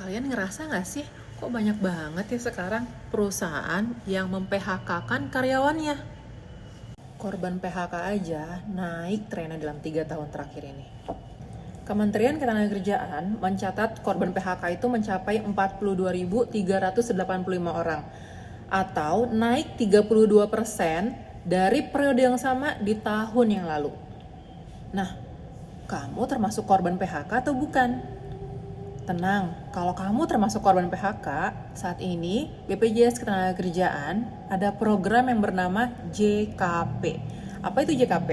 Kalian ngerasa nggak sih, kok banyak banget ya sekarang perusahaan yang mem-PHK-kan karyawannya? Korban PHK aja naik trennya dalam 3 tahun terakhir ini. Kementerian Ketenagakerjaan mencatat korban PHK itu mencapai 42.385 orang, atau naik 32% dari periode yang sama di tahun yang lalu. Nah, kamu termasuk korban PHK atau bukan? Tenang, kalau kamu termasuk korban PHK, saat ini BPJS Ketenagakerjaan ada program yang bernama JKP. Apa itu JKP?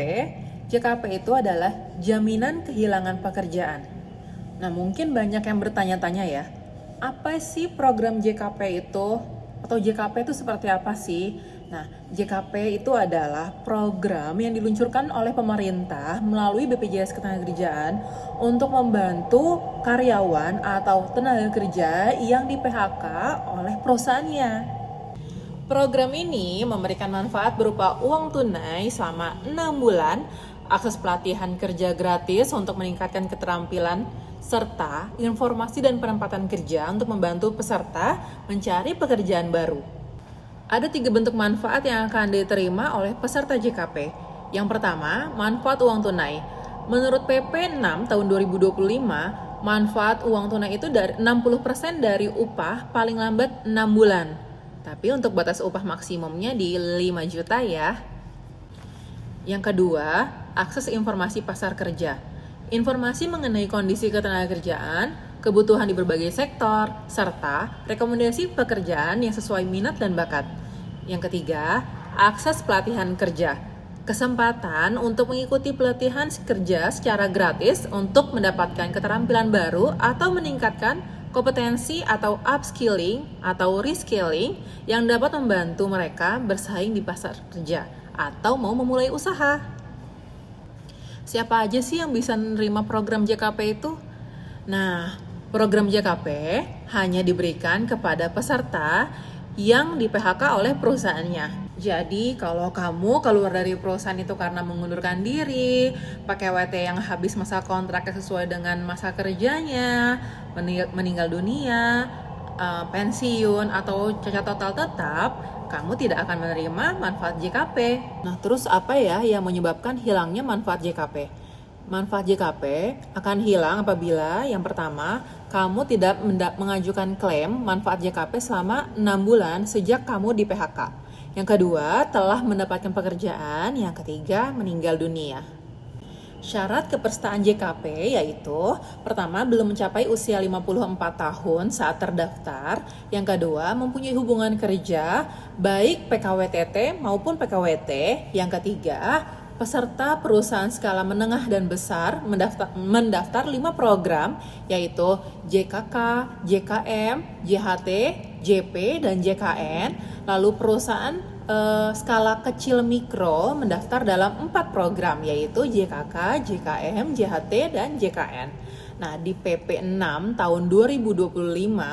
JKP itu adalah jaminan kehilangan pekerjaan. Nah, mungkin banyak yang bertanya-tanya ya, apa sih program JKP itu? Atau JKP itu seperti apa sih? Nah, JKP itu adalah program yang diluncurkan oleh pemerintah melalui BPJS Ketenagakerjaan untuk membantu karyawan atau tenaga kerja yang di-PHK oleh perusahaannya. Program ini memberikan manfaat berupa uang tunai selama 6 bulan, akses pelatihan kerja gratis untuk meningkatkan keterampilan, serta informasi dan penempatan kerja untuk membantu peserta mencari pekerjaan baru. Ada 3 bentuk manfaat yang akan diterima oleh peserta JKP. Yang pertama, manfaat uang tunai. Menurut PP 6 tahun 2025, manfaat uang tunai itu dari 60% dari upah paling lambat 6 bulan. Tapi untuk batas upah maksimumnya di 5 juta ya. Yang kedua, akses informasi pasar kerja. Informasi mengenai kondisi ketenagakerjaan, kebutuhan di berbagai sektor, serta rekomendasi pekerjaan yang sesuai minat dan bakat. Yang ketiga, akses pelatihan kerja. Kesempatan untuk mengikuti pelatihan kerja secara gratis untuk mendapatkan keterampilan baru atau meningkatkan kompetensi atau upskilling atau reskilling yang dapat membantu mereka bersaing di pasar kerja atau mau memulai usaha. Siapa aja sih yang bisa menerima program JKP itu? Nah, program JKP hanya diberikan kepada peserta yang di-PHK oleh perusahaannya. Jadi, kalau kamu keluar dari perusahaan itu karena mengundurkan diri, pakai WT yang habis masa kontraknya sesuai dengan masa kerjanya, meninggal dunia, pensiun, atau cacat total tetap, kamu tidak akan menerima manfaat JKP. Nah, terus apa ya yang menyebabkan hilangnya manfaat JKP? Manfaat JKP akan hilang apabila yang pertama, kamu tidak mengajukan klaim manfaat JKP selama 6 bulan sejak kamu di PHK. Yang kedua, telah mendapatkan pekerjaan. Yang ketiga, meninggal dunia. Syarat kepesertaan JKP yaitu pertama, belum mencapai usia 54 tahun saat terdaftar. Yang kedua, mempunyai hubungan kerja baik PKWTT maupun PKWT. Yang ketiga, peserta perusahaan skala menengah dan besar mendaftar 5 program yaitu JKK, JKM, JHT, JP, dan JKN. Lalu perusahaan skala kecil mikro mendaftar dalam 4 program yaitu JKK, JKM, JHT, dan JKN. Nah, di PP 6 tahun 2025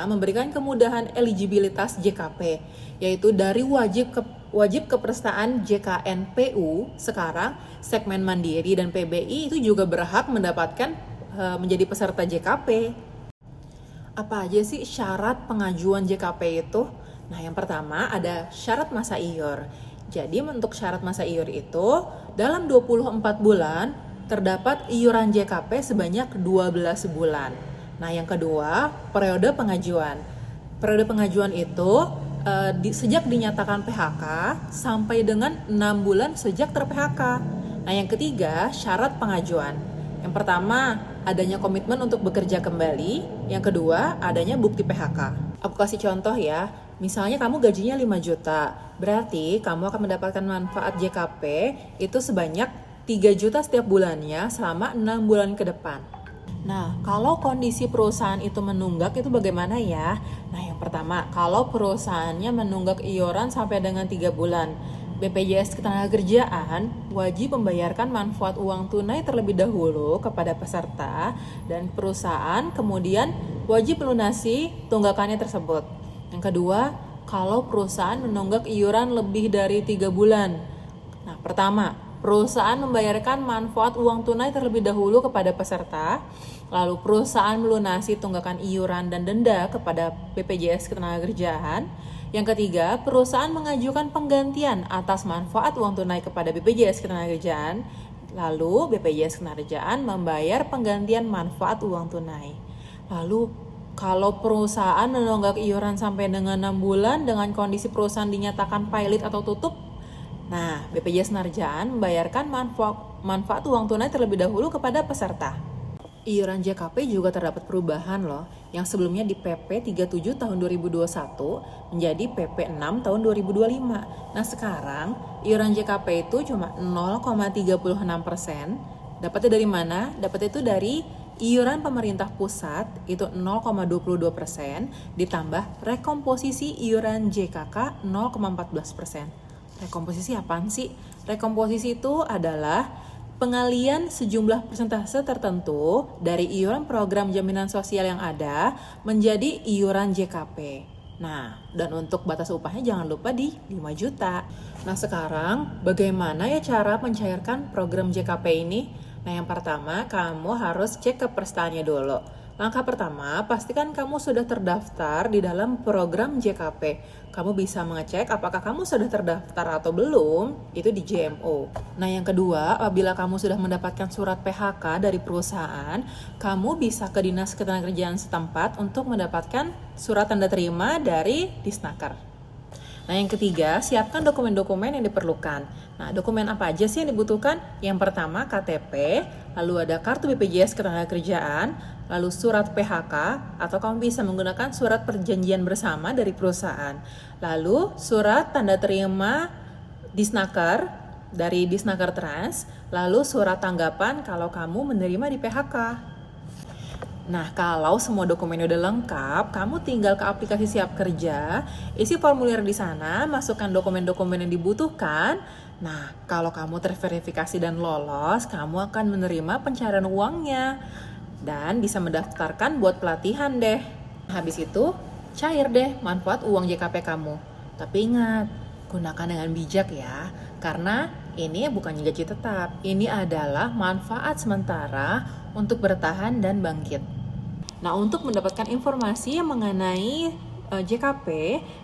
memberikan kemudahan eligibilitas JKP yaitu dari wajib kepesertaan JKNPU, sekarang segmen Mandiri dan PBI itu juga berhak mendapatkan menjadi peserta JKP. Apa aja sih syarat pengajuan JKP itu? Nah, yang pertama ada syarat masa iur. Jadi untuk syarat masa iur itu dalam 24 bulan terdapat iuran JKP sebanyak 12 bulan. Nah, yang kedua, periode pengajuan. Periode pengajuan itu sejak dinyatakan PHK sampai dengan 6 bulan sejak ter-PHK. Nah, yang ketiga, syarat pengajuan. Yang pertama, adanya komitmen untuk bekerja kembali. Yang kedua, adanya bukti PHK. Aku kasih contoh ya. Misalnya kamu gajinya 5 juta, berarti kamu akan mendapatkan manfaat JKP itu sebanyak 3 juta setiap bulannya selama 6 bulan ke depan. Nah, kalau kondisi perusahaan itu menunggak itu bagaimana ya? Nah, yang pertama, kalau perusahaannya menunggak iuran sampai dengan 3 bulan, BPJS Ketenagakerjaan wajib membayarkan manfaat uang tunai terlebih dahulu kepada peserta dan perusahaan, kemudian wajib melunasi tunggakannya tersebut. Yang kedua, kalau perusahaan menunggak iuran lebih dari 3 bulan. Nah, pertama, perusahaan membayarkan manfaat uang tunai terlebih dahulu kepada peserta, lalu perusahaan melunasi tunggakan iuran dan denda kepada BPJS Ketenagakerjaan. Yang ketiga, perusahaan mengajukan penggantian atas manfaat uang tunai kepada BPJS Ketenagakerjaan, lalu BPJS Ketenagakerjaan membayar penggantian manfaat uang tunai. Lalu kalau perusahaan menunggak iuran sampai dengan 6 bulan dengan kondisi perusahaan dinyatakan pilot atau tutup, nah BPJS Ketenagakerjaan membayarkan manfaat uang tunai terlebih dahulu kepada peserta. Iuran JKP juga terdapat perubahan loh, yang sebelumnya di PP 37 tahun 2021 menjadi PP 6 tahun 2025. Nah sekarang iuran JKP itu cuma 0,36%. Dapatnya dari mana? Dapatnya itu dari iuran pemerintah pusat itu 0,22% ditambah rekomposisi iuran JKK 0,14%. Rekomposisi apaan sih? Rekomposisi itu adalah pengalian sejumlah persentase tertentu dari iuran program jaminan sosial yang ada menjadi iuran JKP. Nah, dan untuk batas upahnya jangan lupa di 5 juta. Nah, sekarang bagaimana ya cara mencairkan program JKP ini? Nah, yang pertama kamu harus cek kepesertaannya dulu. Langkah pertama, pastikan kamu sudah terdaftar di dalam program JKP. Kamu bisa mengecek apakah kamu sudah terdaftar atau belum, itu di JMO. Nah, yang kedua, apabila kamu sudah mendapatkan surat PHK dari perusahaan, kamu bisa ke Dinas Ketenagakerjaan setempat untuk mendapatkan surat tanda terima dari Disnaker. Nah, yang ketiga, siapkan dokumen-dokumen yang diperlukan. Nah, dokumen apa aja sih yang dibutuhkan? Yang pertama, KTP, lalu ada kartu BPJS Ketenagakerjaan, lalu surat PHK, atau kamu bisa menggunakan surat perjanjian bersama dari perusahaan. Lalu, surat tanda terima Disnaker dari Disnaker Trans, lalu surat tanggapan kalau kamu menerima di PHK. Nah, kalau semua dokumennya udah lengkap, kamu tinggal ke aplikasi Siap Kerja, isi formulir di sana, masukkan dokumen-dokumen yang dibutuhkan. Nah, kalau kamu terverifikasi dan lolos, kamu akan menerima pencairan uangnya dan bisa mendaftarkan buat pelatihan deh. Habis itu, cair deh manfaat uang JKP kamu. Tapi ingat, gunakan dengan bijak ya, karena ini bukan gaji tetap. Ini adalah manfaat sementara untuk bertahan dan bangkit. Nah, untuk mendapatkan informasi yang mengenai JKP,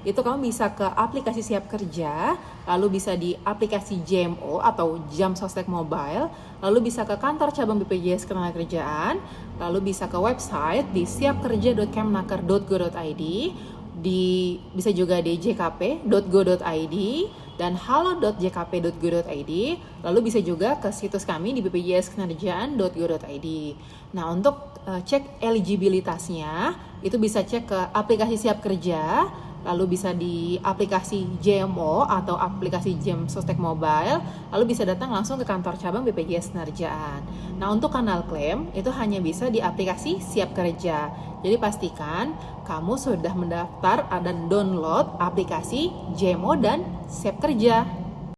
itu kamu bisa ke aplikasi Siap Kerja, lalu bisa di aplikasi JMO atau Jam Sostek Mobile, lalu bisa ke kantor cabang BPJS Ketenagakerjaan, lalu bisa ke website di siapkerja.kemnaker.go.id, bisa juga di jkp.go.id dan halo.jkp.go.id, lalu bisa juga ke situs kami di bpjsketenagakerjaan.go.id. Nah, untuk cek eligibilitasnya itu bisa cek ke aplikasi Siap Kerja, lalu bisa di aplikasi JMO atau aplikasi Jam Sostek Mobile, lalu bisa datang langsung ke kantor cabang BPJS Ketenagakerjaan. Nah, untuk kanal klaim itu hanya bisa di aplikasi Siap Kerja. Jadi pastikan kamu sudah mendaftar dan download aplikasi JMO dan Siap Kerja.